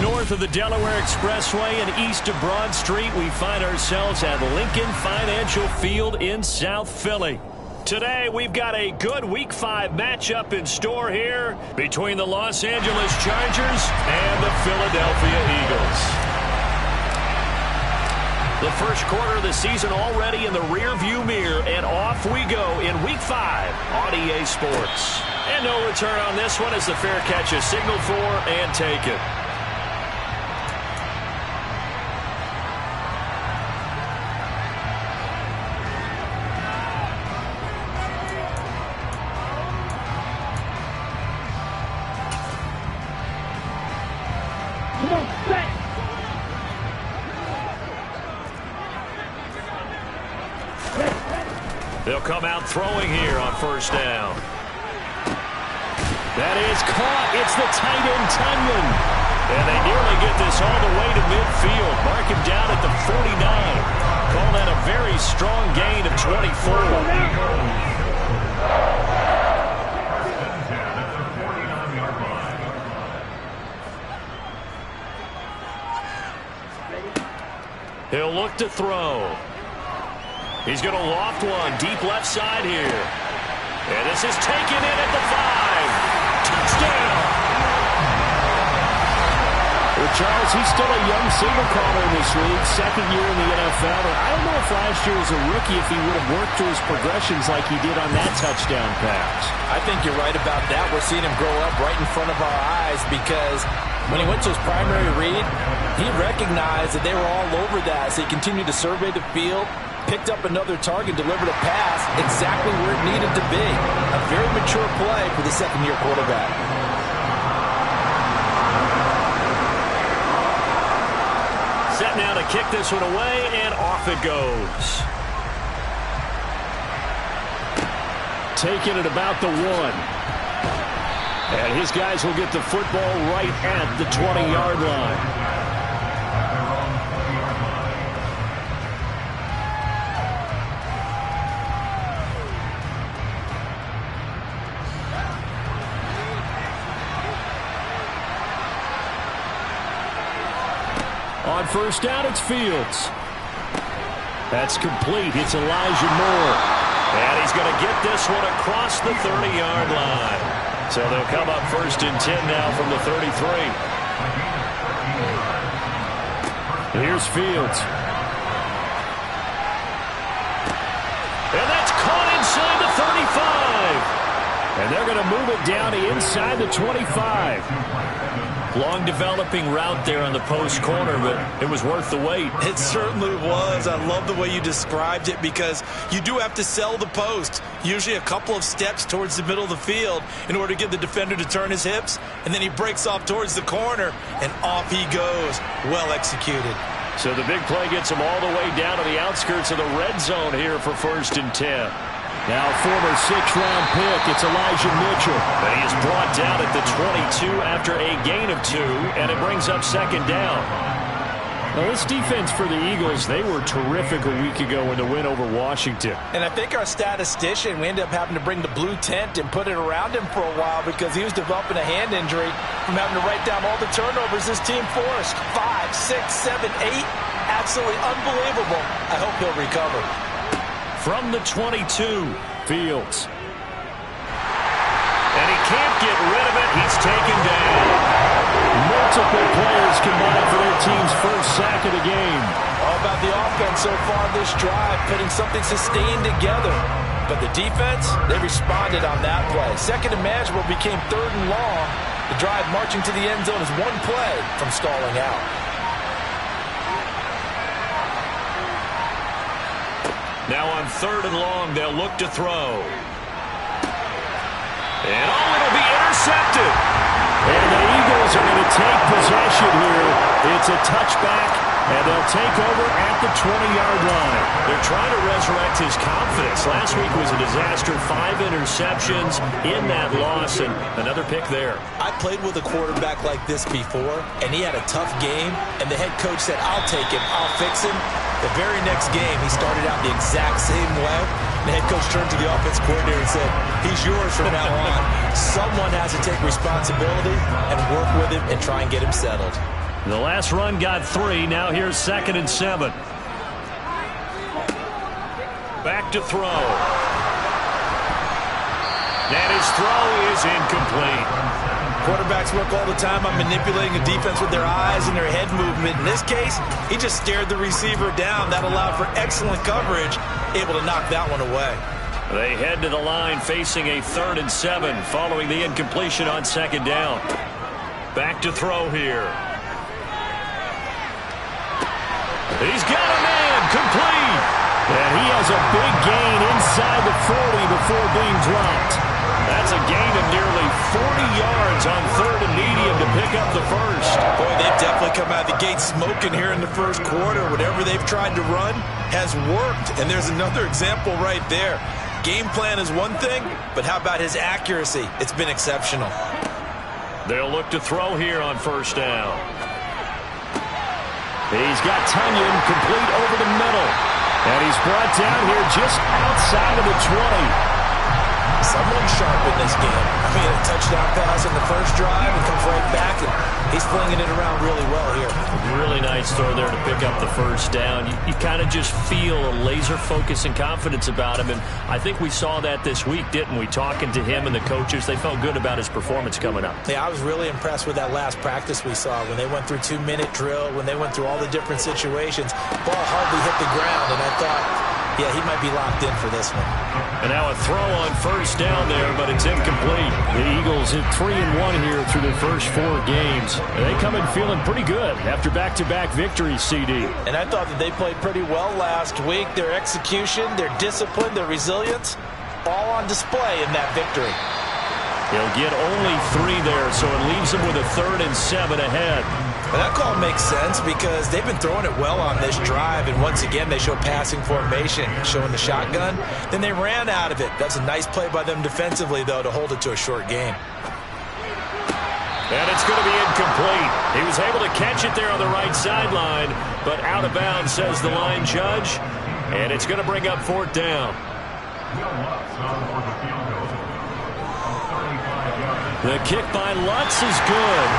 North of the Delaware Expressway and east of Broad Street, we find ourselves at Lincoln Financial Field in South Philly. Today, we've got a good Week 5 matchup in store here between the Los Angeles Chargers and the Philadelphia Eagles. The first quarter of the season already in the rearview mirror, and off we go in Week 5 on EA Sports. And no return on this one as the fair catch is signaled for and taken. They'll come out throwing here on first down. That is caught. It's the tight end, Tunyon. And they nearly get this all the way to midfield. Mark him down at the 49. Call that a very strong gain of 24. He'll look to throw. He's going to loft one deep left side here. And this is taken in at the 5. Touchdown! Well, Charles, he's still a young signal caller in this league, second year in the NFL. But I don't know if last year as a rookie if he would have worked through his progressions like he did on that touchdown pass. I think you're right about that. We're seeing him grow up right in front of our eyes because when he went to his primary read, he recognized that they were all over that as he continued to survey the field. Picked up another target, delivered a pass exactly where it needed to be. A very mature play for the second-year quarterback. Set now to kick this one away, and off it goes. Taking it about the 1. And his guys will get the football right at the 20-yard line. On first down, it's Fields. That's complete. It's Elijah Moore. And he's going to get this one across the 30-yard line. So they'll come up first and 10 now from the 33. Here's Fields. And that's caught inside the 35. And they're going to move it down to inside the 25. Long developing route there on the post corner, but it was worth the wait. It certainly was. I love the way you described it because you do have to sell the post. Usually a couple of steps towards the middle of the field in order to get the defender to turn his hips, and then he breaks off towards the corner, and off he goes. Well executed. So the big play gets him all the way down to the outskirts of the red zone here for first and 10. Now former 6th-round pick, it's Elijah Mitchell. But he is brought down at the 22 after a gain of 2, and it brings up second down. Well, this defense for the Eagles, they were terrific a week ago in the win over Washington. And I think our statistician, we ended up having to bring the blue tent and put it around him for a while because he was developing a hand injury from having to write down all the turnovers this team forced. 5, 6, 7, 8. Absolutely unbelievable. I hope he'll recover. From the 22, Fields. And he can't get rid of it. He's taken down. Multiple players combined for their team's first sack of the game. All about the offense so far this drive, putting something sustained together. But the defense, they responded on that play. Second and manageable became third and long. The drive marching to the end zone is one play from stalling out. Now on third and long, they'll look to throw. And it'll be intercepted. And the Eagles are going to take possession here. It's a touchback, and they'll take over at the 20-yard line. They're trying to resurrect his confidence. Last week was a disaster. 5 interceptions in that loss, and another pick there. I played with a quarterback like this before, and he had a tough game, and the head coach said, I'll take him, I'll fix him. The very next game, he started out the exact same way. The head coach turned to the offense coordinator and said, he's yours from now on. Someone has to take responsibility and work with him and try and get him settled. The last run got 3. Now here's 2nd and 7. Back to throw. And his throw is incomplete. Quarterbacks work all the time on manipulating a defense with their eyes and their head movement. In this case, he just stared the receiver down. That allowed for excellent coverage, able to knock that one away. They head to the line facing a 3rd and 7 following the incompletion on 2nd down. Back to throw here. He's got a man, complete. And he has a big gain inside the 40 before being dropped. That's a gain of nearly 40 yards on 3rd and medium to pick up the first. Boy, they've definitely come out of the gate smoking here in the first quarter. Whatever they've tried to run has worked. And there's another example right there. Game plan is one thing, but how about his accuracy? It's been exceptional. They'll look to throw here on 1st down. He's got Tunyon complete over the middle. And he's brought down here just outside of the 20. Someone sharp in this game. I mean, a touchdown pass in the first drive and comes right back, and he's flinging it around really well here. Really nice throw there to pick up the 1st down. You kind of just feel a laser focus and confidence about him, and I think we saw that this week, didn't we? Talking to him and the coaches, they felt good about his performance coming up. Yeah, I was really impressed with that last practice we saw when they went through 2-minute drill, when they went through all the different situations. Ball hardly hit the ground, and I thought, yeah, he might be locked in for this one. And now a throw on 1st down there, but it's incomplete. The Eagles hit 3-1 here through their first 4 games. And they come in feeling pretty good after back-to-back victories, CD. And I thought that they played pretty well last week. Their execution, their discipline, their resilience, all on display in that victory. He'll get only 3 there, so it leaves him with a 3rd and 7 ahead. And that call makes sense because they've been throwing it well on this drive, and once again they show passing formation, showing the shotgun. Then they ran out of it. That's a nice play by them defensively, though, to hold it to a short game. And it's going to be incomplete. He was able to catch it there on the right sideline, but out of bounds, says the line judge. And it's going to bring up 4th down. The kick by Lutz is good.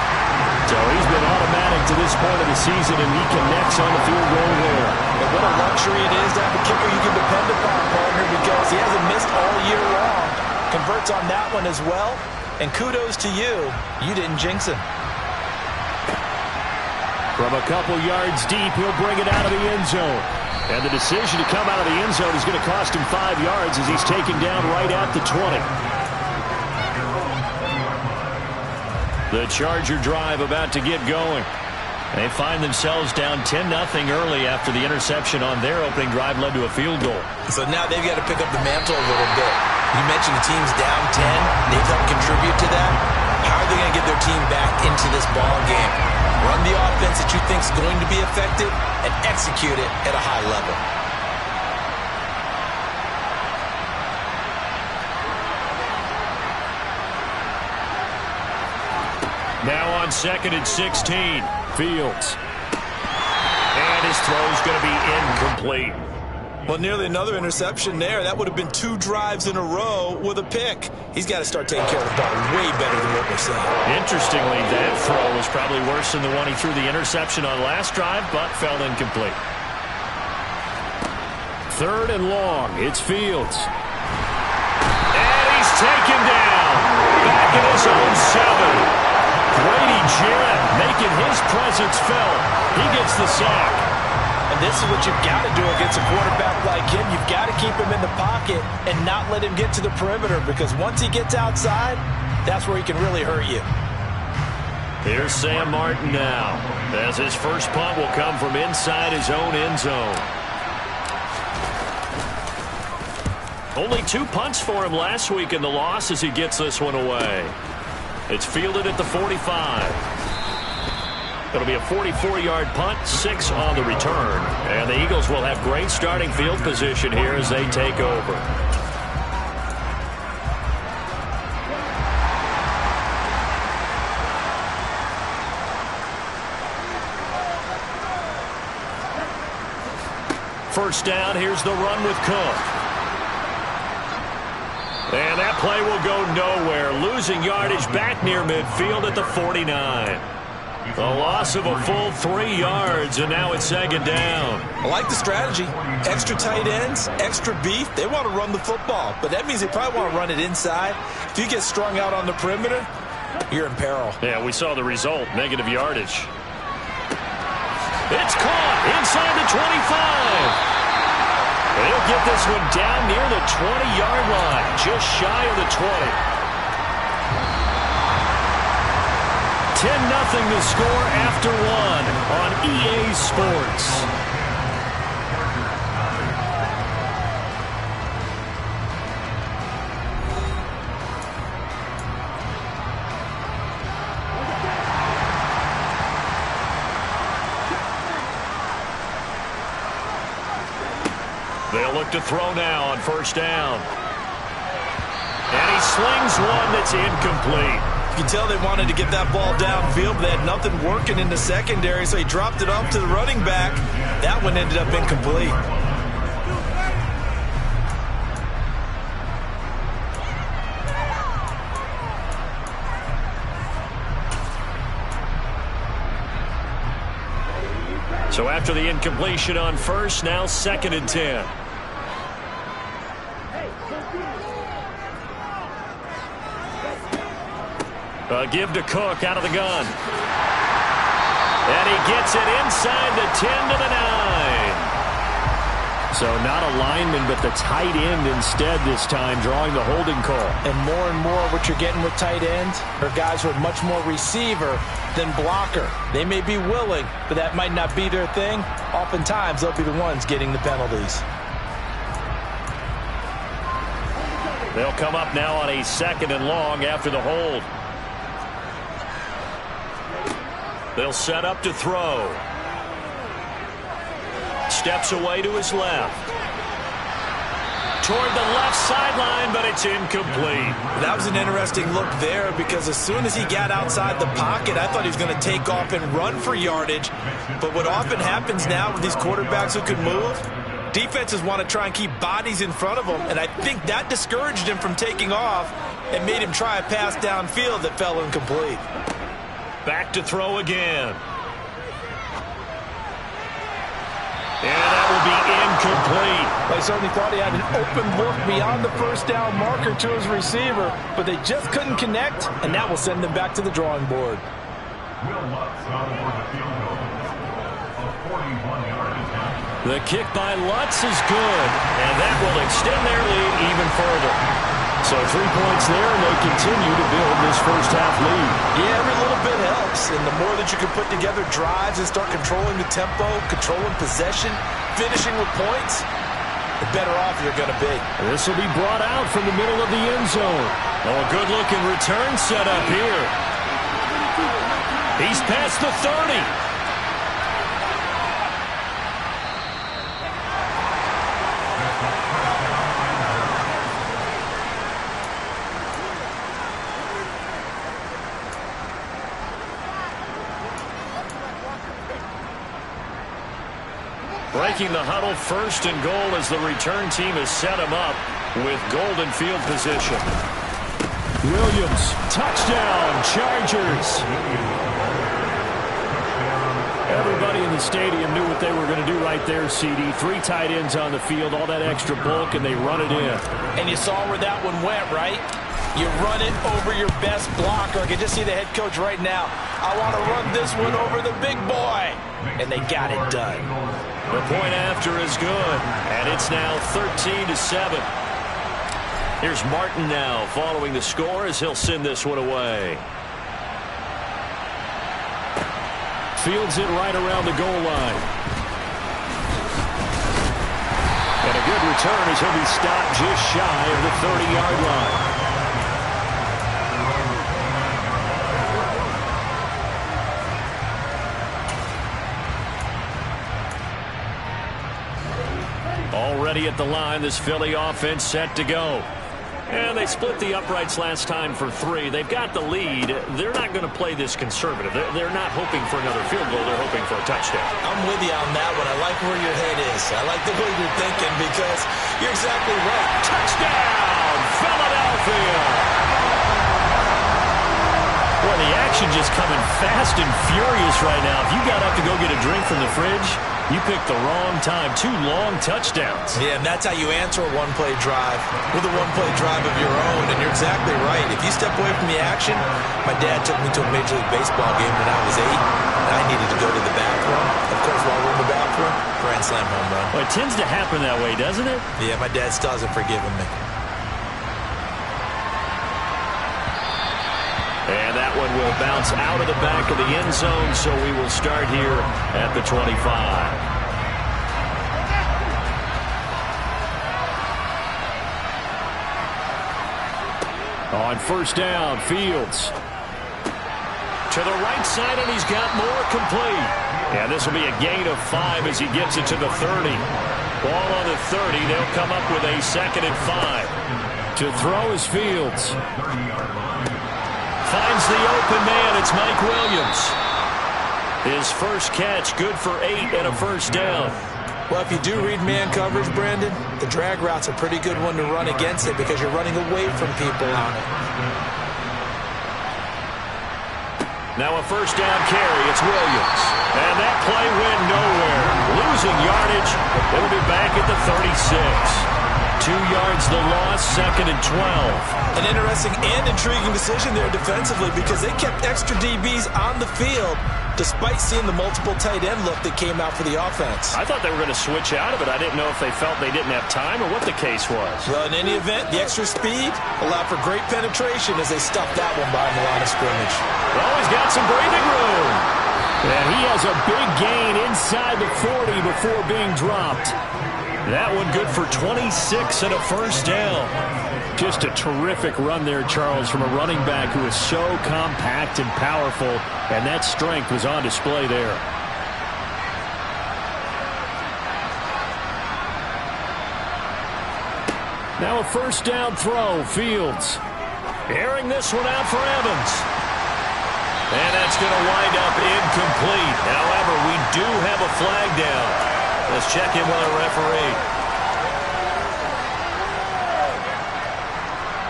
So he's been automatic to this point of the season, and he connects on the field goal there. And what a luxury it is to have a kicker you can depend upon, partner, because he hasn't missed all year long. Converts on that one as well. And kudos to you. You didn't jinx him. From a couple yards deep, he'll bring it out of the end zone. And the decision to come out of the end zone is going to cost him 5 yards as he's taken down right at the 20. The Charger drive about to get going. They find themselves down 10-0 early after the interception on their opening drive led to a field goal. So now they've got to pick up the mantle a little bit. You mentioned the team's down 10. They've helped contribute to that. How are they going to get their team back into this ball game? Run the offense that you think is going to be effective and execute it at a high level. Now on 2nd and 16, Fields. And his throw's going to be incomplete. Well, nearly another interception there. That would have been 2 drives in a row with a pick. He's got to start taking care of the ball way better than what we're seeing. Interestingly, that throw was probably worse than the one he threw the interception on last drive, but fell incomplete. 3rd and long. It's Fields. And he's taken down. Back in his own 7. Grady Jarrett making his presence felt. He gets the sack. And this is what you've got to do against a quarterback like him. You've got to keep him in the pocket and not let him get to the perimeter, because once he gets outside, that's where he can really hurt you. Here's Sam Martin now, as his first punt will come from inside his own end zone. Only 2 punts for him last week in the loss as he gets this one away. It's fielded at the 45. It'll be a 44-yard punt, 6 on the return. And the Eagles will have great starting field position here as they take over. First down, here's the run with Cook. And that play will go nowhere. Losing yardage back near midfield at the 49. A loss of a full 3 yards, and now it's second down. I like the strategy. Extra tight ends, extra beef. They want to run the football, but that means they probably want to run it inside. If you get strung out on the perimeter, you're in peril. Yeah, we saw the result, negative yardage. It's caught inside the 25. They'll get this one down near the 20-yard line, just shy of the 20. 10-0 to score after one on EA Sports. They'll look to throw now on first down. And he slings one that's incomplete. You can tell they wanted to get that ball downfield, but they had nothing working in the secondary, so he dropped it off to the running back. That one ended up incomplete. So after the incompletion on first, now 2nd and 10. Give to Cook out of the gun. And he gets it inside the 10 to the 9. So not a lineman, but the tight end instead this time, drawing the holding call. And more what you're getting with tight ends are guys who are much more receiver than blocker. They may be willing, but that might not be their thing. Oftentimes, they'll be the ones getting the penalties. They'll come up now on a 2nd and long after the hold. They'll set up to throw. Steps away to his left. Toward the left sideline, but it's incomplete. That was an interesting look there because as soon as he got outside the pocket, I thought he was going to take off and run for yardage. But what often happens now with these quarterbacks who can move, defenses want to try and keep bodies in front of them, and I think that discouraged him from taking off and made him try a pass downfield that fell incomplete. Back to throw again. And that will be incomplete. I certainly thought he had an open look beyond the first down marker to his receiver, but they just couldn't connect, and that will send them back to the drawing board. The kick by Lutz is good, and that will extend their lead even further. So 3 points there, and they continue to build this first half lead. Yeah, every little bit helps, and the more that you can put together drives and start controlling the tempo, controlling possession, finishing with points, the better off you're going to be. This will be brought out from the middle of the end zone. Oh, a good-looking return set up here. He's past the 30. Breaking the huddle, 1st and goal as the return team has set him up with golden field position. Williams, touchdown, Chargers. Everybody in the stadium knew what they were going to do right there, CD. 3 tight ends on the field, all that extra bulk, and they run it in. And you saw where that one went, right? You run it over your best blocker. I can just see the head coach right now. I want to run this one over the big boy. And they got it done. The point after is good, and it's now 13-7. Here's Martin now following the score as he'll send this one away. Fields it right around the goal line. And a good return as he'll be stopped just shy of the 30-yard line. Already at the line, this Philly offense set to go. And they split the uprights last time for 3. They've got the lead. They're not going to play this conservative. They're not hoping for another field goal. They're hoping for a touchdown. I'm with you on that one. I like where your head is. I like the way you're thinking because you're exactly right. Touchdown, Philadelphia! Boy, the action just coming fast and furious right now. If you got up to go get a drink from the fridge, you picked the wrong time. 2 long touchdowns. Yeah, and that's how you answer a one-play drive with a one-play drive of your own. And you're exactly right. If you step away from the action, my dad took me to a Major League Baseball game when I was 8, and I needed to go to the bathroom. Of course, while we're in the bathroom, grand slam home run. Well, it tends to happen that way, doesn't it? Yeah, my dad still hasn't forgiven me. And that one will bounce out of the back of the end zone, so we will start here at the 25. On first down, Fields. To the right side, and he's got more complete. And this will be a gain of 5 as he gets it to the 30. Ball on the 30. They'll come up with a 2nd and 5. To throw is Fields. Finds the open man. It's Mike Williams. His first catch, good for 8 and a first down. Well, if you do read man coverage, Brandon, the drag route's a pretty good one to run against it because you're running away from people on it. Now a first down carry. It's Williams. And that play went nowhere. Losing yardage. It'll be back at the 36. 2 yards the loss, 2nd and 12. An interesting and intriguing decision there defensively because they kept extra DBs on the field despite seeing the multiple tight end look that came out for the offense. I thought they were going to switch out of it. I didn't know if they felt they didn't have time or what the case was. Well, in any event, the extra speed allowed for great penetration as they stuffed that one behind the line of scrimmage. Well, he's got some breathing room. And he has a big gain inside the 40 before being dropped. That one good for 26 and a first down. Just a terrific run there, Charles, from a running back who is so compact and powerful, and that strength was on display there. Now a first down throw, Fields. Airing this one out for Evans. And that's going to wind up incomplete. However, we do have a flag down. Let's check in with our referee.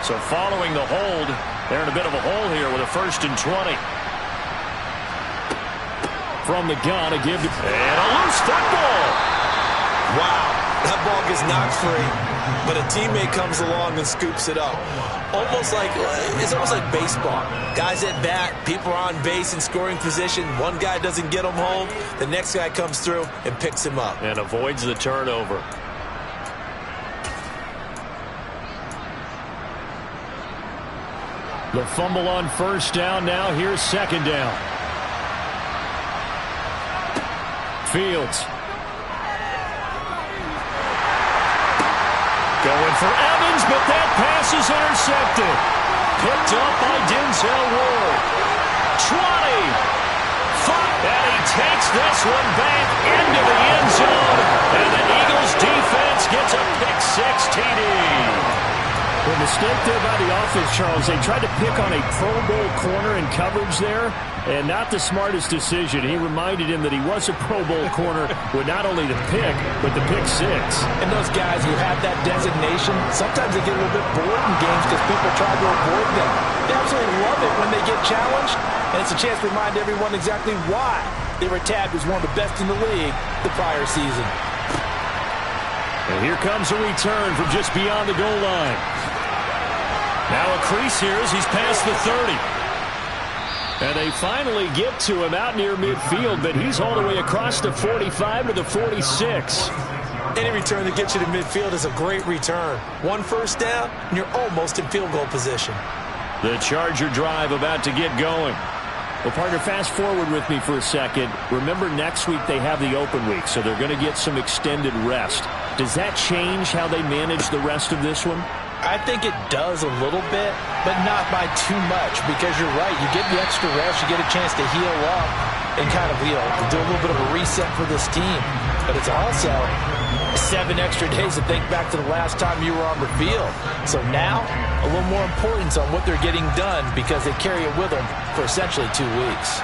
So following the hold, they're in a bit of a hole here with a 1st and 20. From the gun, a give to... And a loose football. Wow, that ball gets knocked free, but a teammate comes along and scoops it up. It's almost like baseball. Guys at bat, people are on base in scoring position. One guy doesn't get him home. The next guy comes through and picks him up. And avoids the turnover. The fumble on first down. Now here's 2nd down. Fields. Going for Evans, but that pass is intercepted. Picked up by Denzel Ward. 20. 5. And he takes this one back into the end zone. And the Eagles defense gets a pick 6 TD. A mistake there by the offense, Charles. They tried to pick on a Pro Bowl corner in coverage there, and not the smartest decision. He reminded him that he was a Pro Bowl corner with not only the pick, but the pick 6. And those guys who have that designation, sometimes they get a little bit bored in games because people try to avoid them. They absolutely love it when they get challenged, and it's a chance to remind everyone exactly why they were tabbed as one of the best in the league the prior season. And here comes a return from just beyond the goal line. Now a crease here as he's past the 30. And they finally get to him out near midfield, but he's all the way across the 45 to the 46. Any return that gets you to midfield is a great return. 1 first down, and you're almost in field goal position. The Charger drive about to get going. Well, partner, fast forward with me for a second. Remember, next week they have the open week, so they're going to get some extended rest. Does that change how they manage the rest of this one? I think it does a little bit, but not by too much, because you're right. You get the extra rest, you get a chance to heal up and kind of, do a little bit of a reset for this team. But it's also 7 extra days to think back to the last time you were on the field. So now, a little more importance on what they're getting done because they carry it with them for essentially 2 weeks.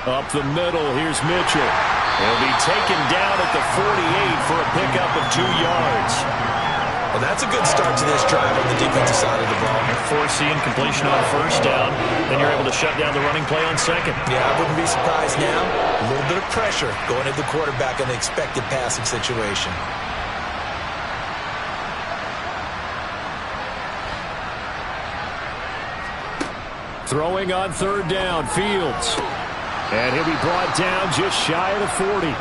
Up the middle, here's Mitchell. He'll be taken down at the 48 for a pickup of 2 yards. And that's a good start to this drive on the defensive side of the ball. Foreseeing completion on first down, then you're able to shut down the running play on second. Yeah, I wouldn't be surprised now. A little bit of pressure going at the quarterback in the expected passing situation. Throwing on third down, Fields. And he'll be brought down just shy of the 40.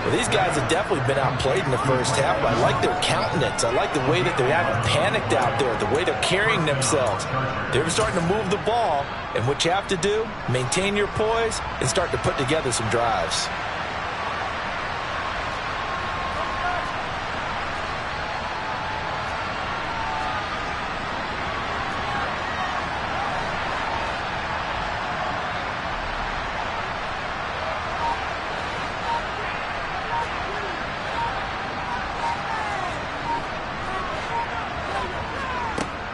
Well, these guys have definitely been outplayed in the first half, but I like their countenance. I like the way that they haven't panicked out there, the way they're carrying themselves. They're starting to move the ball, and what you have to do, maintain your poise and start to put together some drives.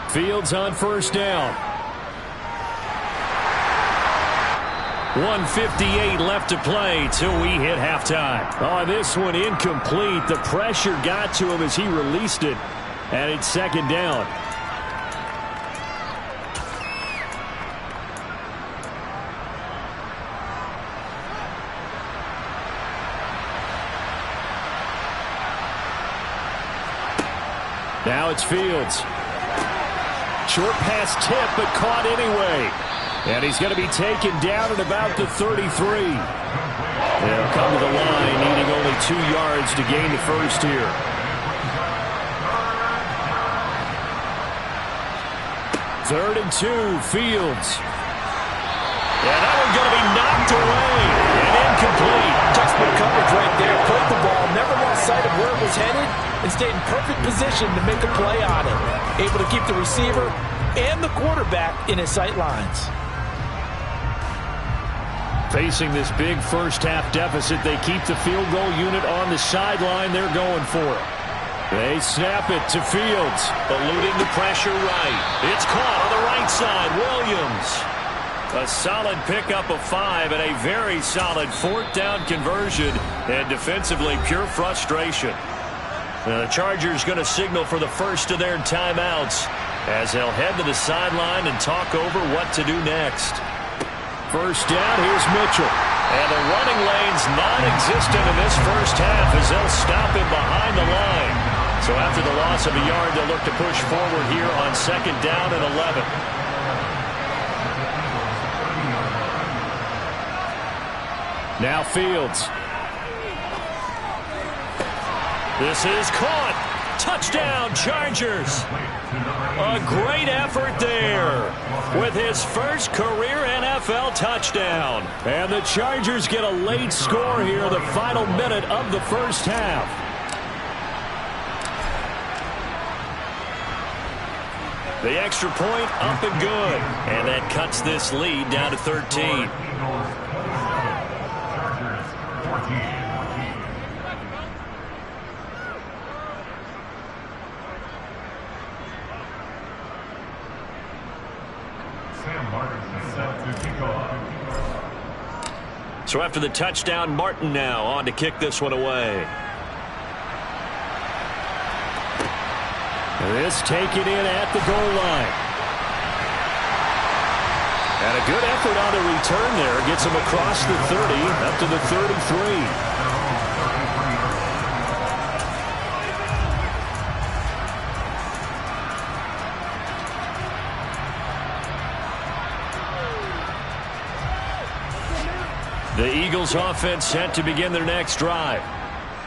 Fields on first down. 1:58 left to play till we hit halftime. Oh, this one incomplete. The pressure got to him as he released it, and it's second down. Now it's Fields. Short pass tip, but caught anyway. And he's going to be taken down at about the 33. They'll come to the line, needing only 2 yards to gain the first here. Third and 2, Fields. And that one's going to be knocked away and incomplete. Textbook coverage right there. Played the ball, never lost sight of where it was headed, and stayed in perfect position to make a play on it. Able to keep the receiver and the quarterback in his sight lines. Facing this big first-half deficit, they keep the field goal unit on the sideline. They're going for it. They snap it to Fields. Eluding the pressure right. It's caught on the right side. Williams. A solid pickup of 5 and a very solid 4th down conversion. And defensively, pure frustration. The Chargers going to signal for the first of their timeouts as they'll head to the sideline and talk over what to do next. First down, here's Mitchell. And the running lane's non-existent in this first half as they'll stop him behind the line. So after the loss of a yard, they'll look to push forward here on second down and 11. Now Fields. This is caught. Touchdown, Chargers. A great effort there with his first career NFL touchdown. And the Chargers get a late score here, the final minute of the first half. The extra point up and good. And that cuts this lead down to 13. So after the touchdown, Martin now on to kick this one away. This taken in at the goal line. And a good effort on the return there. Gets him across the 30, up to the 33. The Eagles offense set to begin their next drive.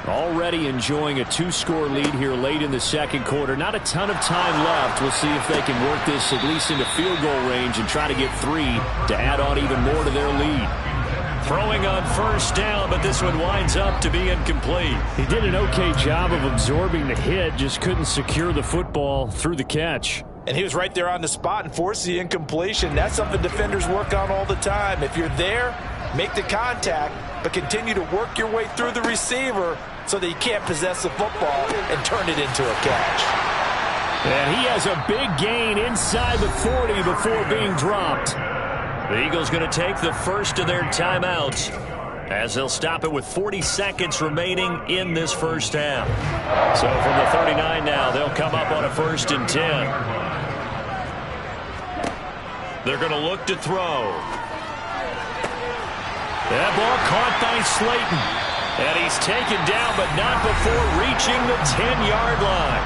Already enjoying a 2-score lead here late in the second quarter. Not a ton of time left. We'll see if they can work this at least into field goal range and try to get 3 to add on even more to their lead. Throwing on first down, but this one winds up to be incomplete. He did an okay job of absorbing the hit, just couldn't secure the football through the catch. And he was right there on the spot and forced the incompletion. That's something defenders work on all the time. If you're there, make the contact, but continue to work your way through the receiver so that you can't possess the football and turn it into a catch. And he has a big gain inside the 40 before being dropped. The Eagles going to take the first of their timeouts as they'll stop it with 40 seconds remaining in this first half. So from the 39 now, they'll come up on a 1st and 10. They're going to look to throw. That ball caught by Slayton. And he's taken down, but not before reaching the 10-yard line.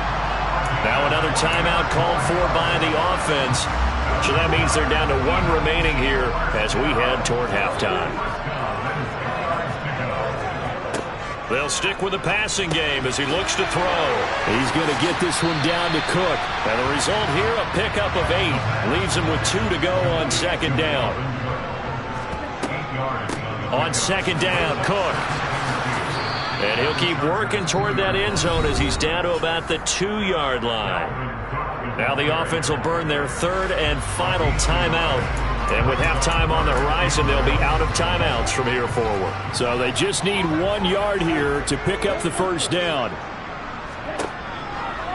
Now another timeout called for by the offense. So that means they're down to 1 remaining here as we head toward halftime. They'll stick with the passing game as he looks to throw. He's going to get this one down to Cook. And the result here, a pickup of 8. Leaves him with 2 to go on 2nd down. On 2nd down, Cook. And he'll keep working toward that end zone as he's down to about the 2-yard line. Now the offense will burn their 3rd and final timeout. And with halftime on the horizon, they'll be out of timeouts from here forward. So they just need 1 yard here to pick up the 1st down.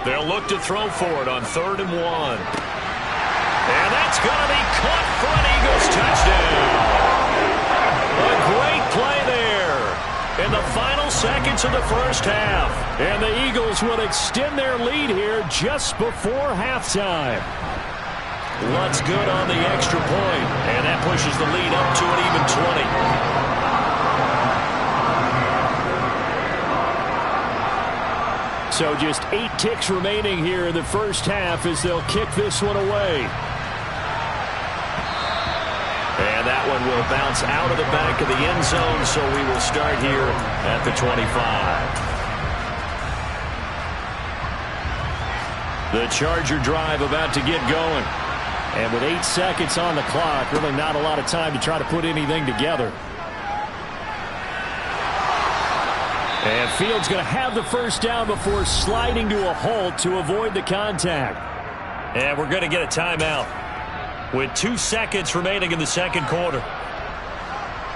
They'll look to throw for it on 3rd and 1. And that's going to be caught for an Eagles touchdown. A great play there in the final seconds of the first half. And the Eagles will extend their lead here just before halftime. Lutt's good on the extra point, and that pushes the lead up to an even 20. So just 8 ticks remaining here in the first half as they'll kick this one away. And that one will bounce out of the back of the end zone, so we will start here at the 25. The Charger drive about to get going. And with 8 seconds on the clock, really not a lot of time to try to put anything together. And Fields going to have the 1st down before sliding to a halt to avoid the contact. And we're going to get a timeout with 2 seconds remaining in the 2nd quarter.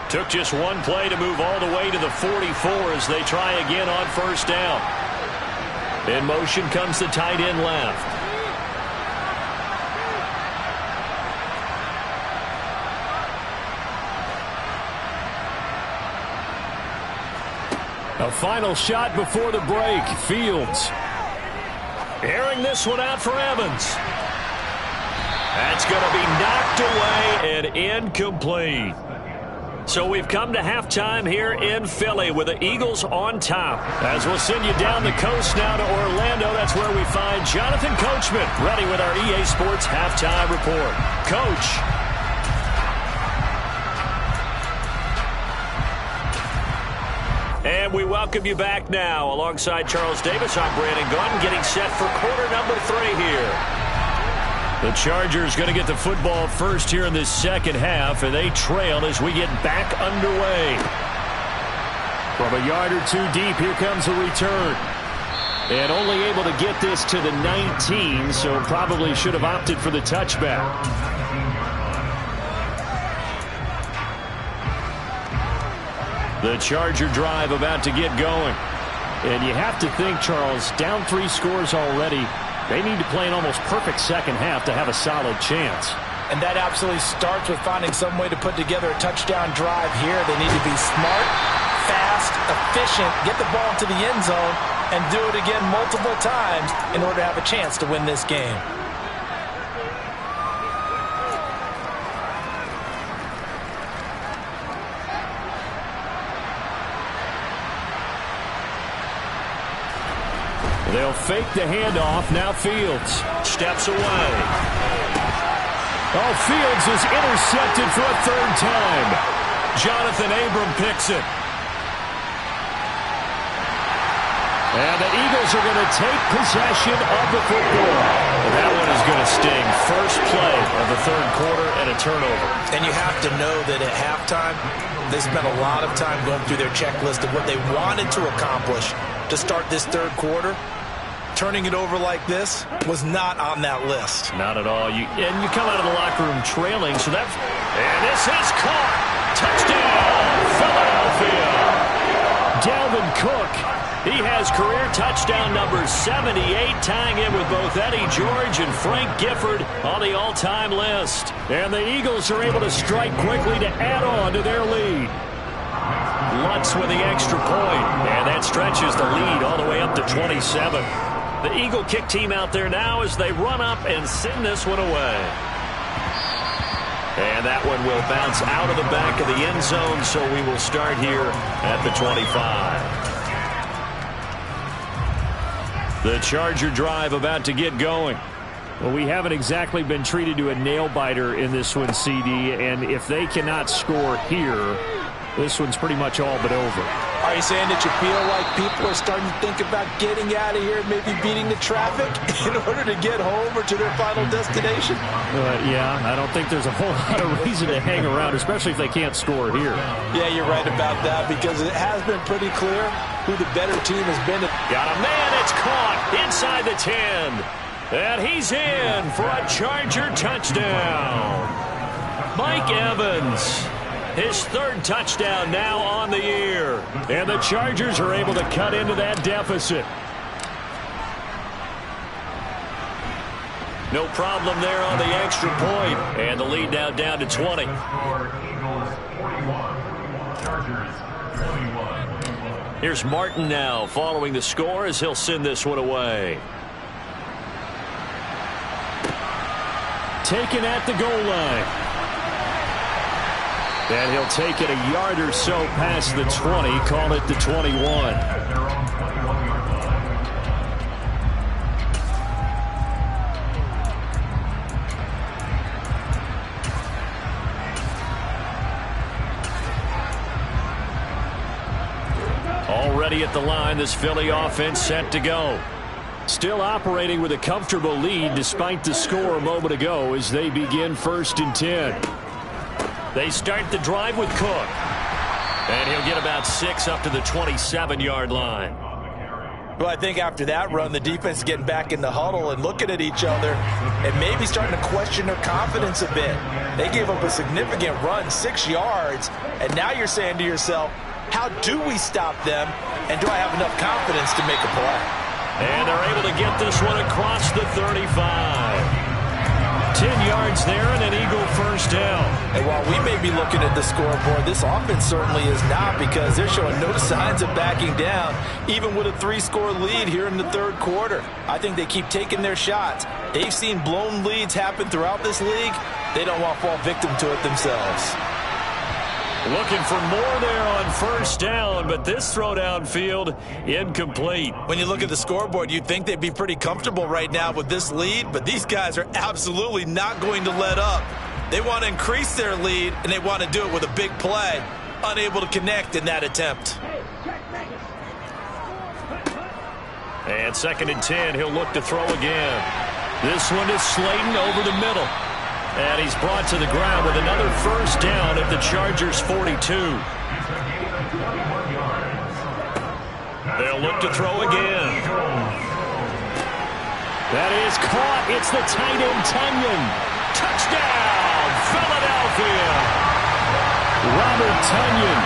Took just 1 play to move all the way to the 44 as they try again on 1st down. In motion comes the tight end left. A final shot before the break. Fields. Airing this one out for Evans. That's going to be knocked away and incomplete. So we've come to halftime here in Philly with the Eagles on top. As we'll send you down the coast now to Orlando, that's where we find Jonathan Coachman ready with our EA Sports halftime report. Coach. And we welcome you back now. Alongside Charles Davis, I'm Brandon Gordon, getting set for quarter number 3 here. The Chargers going to get the football first here in this 2nd half, and they trail as we get back underway. From a yard or 2 deep, here comes the return. And only able to get this to the 19, so probably should have opted for the touchback. The Charger drive about to get going. And you have to think, Charles, down 3 scores already. They need to play an almost perfect 2nd half to have a solid chance. And that absolutely starts with finding some way to put together a touchdown drive here. They need to be smart, fast, efficient, get the ball to the end zone, and do it again multiple times in order to have a chance to win this game. They'll fake the handoff. Now Fields Steps away. Oh, Fields is intercepted for a 3rd time. Jonathan Abram picks it. And the Eagles are going to take possession of the football. That one is going to sting. First play of the 3rd quarter and a turnover. And you have to know that at halftime, they spent a lot of time going through their checklist of what they wanted to accomplish to start this 3rd quarter. Turning it over like this was not on that list. Not at all. And you come out of the locker room trailing, so that's... And this is caught. Touchdown, Philadelphia. Dalvin Cook. He has career touchdown number 78, tying in with both Eddie George and Frank Gifford on the all-time list. And the Eagles are able to strike quickly to add on to their lead. Lutz with the extra point, and that stretches the lead all the way up to 27. The Eagle kick team out there now as they run up and send this one away. And that one will bounce out of the back of the end zone, so we will start here at the 25. The Charger drive about to get going. Well, we haven't exactly been treated to a nail-biter in this one, CD, and if they cannot score here, this one's pretty much all but over. Are you saying that you feel like people are starting to think about getting out of here, maybe beating the traffic in order to get home or to their final destination? Yeah, I don't think there's a whole lot of reason to hang around, especially if they can't score here. Yeah, you're right about that, because it has been pretty clear who the better team has been. Got a man, it's caught inside the 10. And he's in for a Charger touchdown. Mike Evans. His third touchdown now on the year. And the Chargers are able to cut into that deficit. No problem there on the extra point. And the lead now down to 20. Here's Martin now following the score as he'll send this one away. Taken at the goal line. And he'll take it a yard or so past the 20, call it the 21. Already at the line, this Philly offense set to go. Still operating with a comfortable lead despite the score a moment ago as they begin 1st and 10. They start the drive with Cook. And he'll get about 6 up to the 27-yard line. Well, I think after that run, the defense is getting back in the huddle and looking at each other and maybe starting to question their confidence a bit. They gave up a significant run, 6 yards, and now you're saying to yourself, how do we stop them, and do I have enough confidence to make a play? And they're able to get this one across the 35. 10 yards there and an Eagle first down. And while we may be looking at the scoreboard, this offense certainly is not, because they're showing no signs of backing down, even with a 3-score lead here in the third quarter. I think they keep taking their shots. They've seen blown leads happen throughout this league. They don't want to fall victim to it themselves. Looking for more there on first down, but this throw downfield incomplete. When you look at the scoreboard, you'd think they'd be pretty comfortable right now with this lead, but these guys are absolutely not going to let up. They want to increase their lead, and they want to do it with a big play. Unable to connect in that attempt. And 2nd and 10, he'll look to throw again. This one is Slayton over the middle. And he's brought to the ground with another first down at the Chargers' 42. They'll look to throw again. That is caught. It's the tight end, Tunyon. Touchdown, Philadelphia. Robert Tunyon.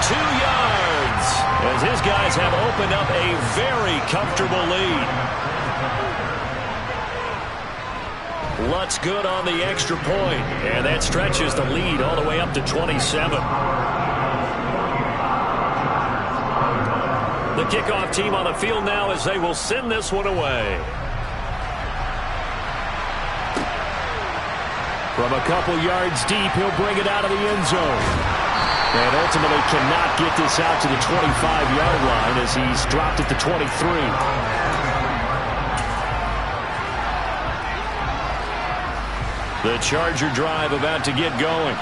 42 yards. As his guys have opened up a very comfortable lead. Lutz good on the extra point, and that stretches the lead all the way up to 27. The kickoff team on the field now as they will send this one away. From a couple yards deep, he'll bring it out of the end zone. And ultimately cannot get this out to the 25-yard line as he's dropped at the 23. The Charger drive about to get going.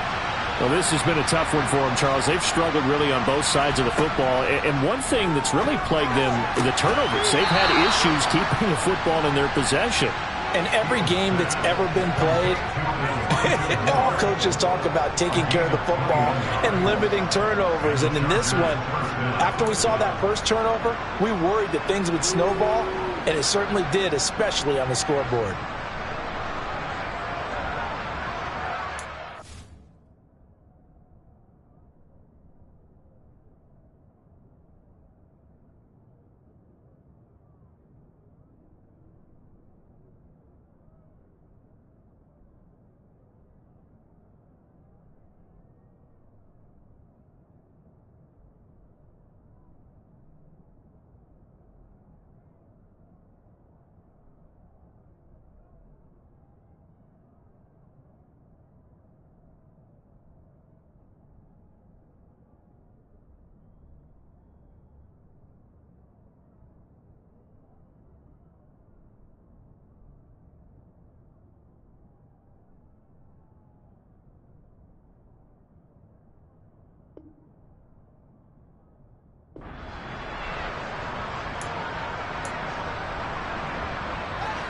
Well, this has been a tough one for them, Charles. They've struggled really on both sides of the football. And one thing that's really plagued them, the turnovers. They've had issues keeping the football in their possession. In every game that's ever been played, all coaches talk about taking care of the football and limiting turnovers. And in this one, after we saw that first turnover, we worried that things would snowball, and it certainly did, especially on the scoreboard.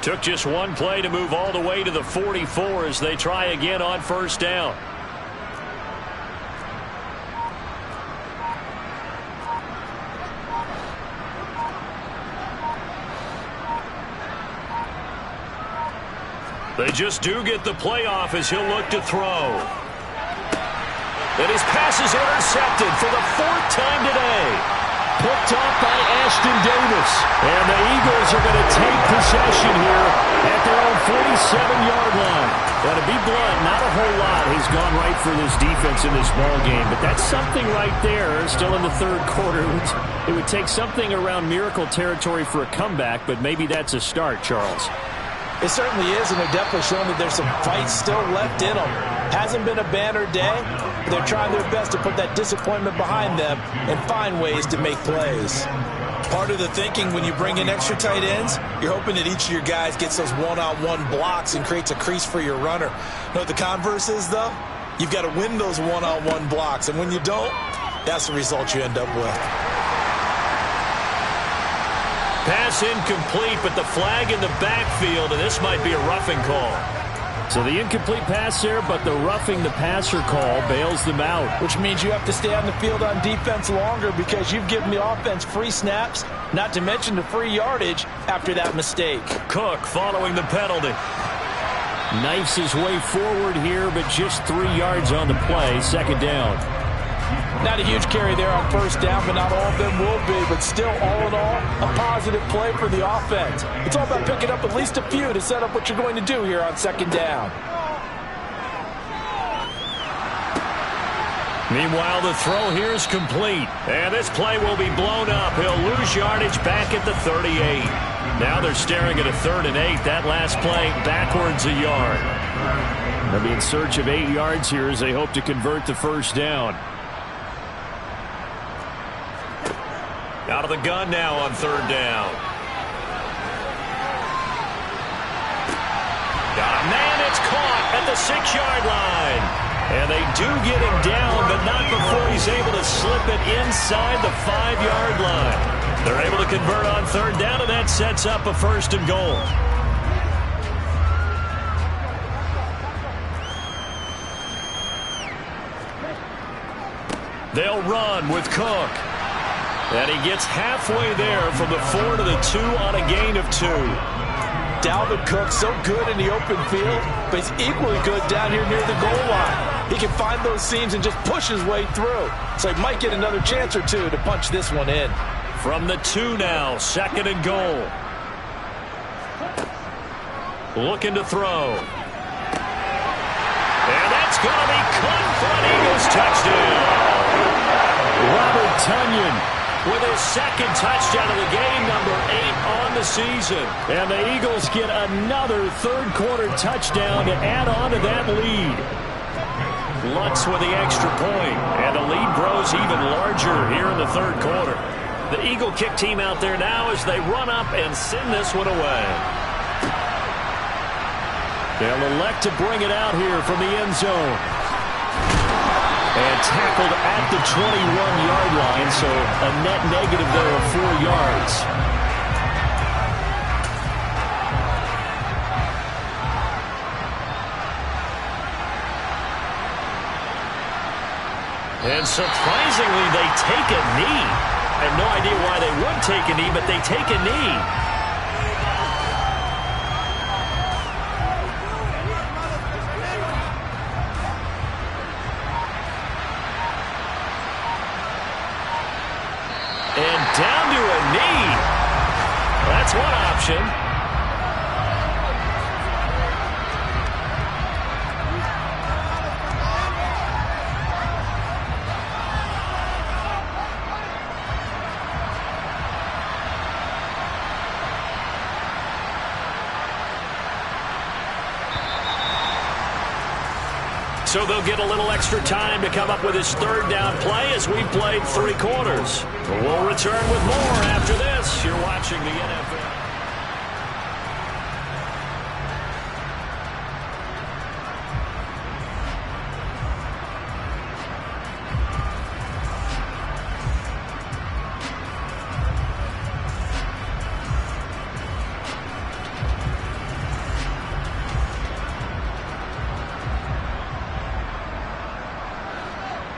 Took just one play to move all the way to the 44 as they try again on first down. They just do get the playoff as he'll look to throw. And his pass is intercepted for the 4th time today. Picked off by Ashton Davis. And the Eagles are going to take possession here at their own 47-yard line. Now, to be blunt, not a whole lot has gone right for this defense in this ball game, but that's something right there. Still in the 3rd quarter. It would take something around miracle territory for a comeback, but maybe that's a start, Charles. It certainly is, and they're definitely showing that there's some fight still left in them. Hasn't been a banner day, but they're trying their best to put that disappointment behind them and find ways to make plays. Part of the thinking when you bring in extra tight ends, you're hoping that each of your guys gets those one-on-one blocks and creates a crease for your runner. You know what the converse is, though? You've got to win those one-on-one blocks, and when you don't, that's the result you end up with. Pass incomplete, but the flag in the backfield, and this might be a roughing call. So the incomplete pass there, but the roughing the passer call bails them out. Which means you have to stay on the field on defense longer because you've given the offense free snaps, not to mention the free yardage after that mistake. Cook following the penalty. Knifes his way forward here, but just 3 yards on the play, 2nd down. Not a huge carry there on first down, but not all of them will be. But still, all in all, a positive play for the offense. It's all about picking up at least a few to set up what you're going to do here on 2nd down. Meanwhile, the throw here is complete. And this play will be blown up. He'll lose yardage back at the 38. Now they're staring at a 3rd and 8. That last play backwards a yard. They'll be in search of 8 yards here as they hope to convert the first down. Out of the gun now on 3rd down. Got a man, it's caught at the 6-yard line. And they do get him down, but not before he's able to slip it inside the 5-yard line. They're able to convert on 3rd down, and that sets up a 1st and goal. They'll run with Cook. And he gets halfway there from the 4 to the 2 on a gain of 2. Dalvin Cook so good in the open field, but he's equally good down here near the goal line. He can find those seams and just push his way through. So he might get another chance or two to punch this one in. From the 2 now, 2nd and goal. Looking to throw. And that's going to be caught for an Eagles touchdown. Robert Tonyan with his 2nd touchdown of the game, number 8 on the season. And the Eagles get another 3rd quarter touchdown to add on to that lead. Lutz with the extra point, and the lead grows even larger here in the 3rd quarter. The Eagle kick team out there now as they run up and send this one away. They'll elect to bring it out here from the end zone. And tackled at the 21-yard line, so a net negative there of 4 yards. And surprisingly, they take a knee. I have no idea why they would take a knee, but they take a knee. And down to a knee. That's one option. So they'll get a little extra time to come up with his 3rd down play as we played 3 quarters. We'll return with more after this. You're watching the NFL.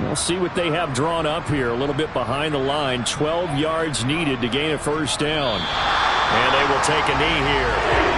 We'll see what they have drawn up here. A little bit behind the line. 12 yards needed to gain a first down. And they will take a knee here.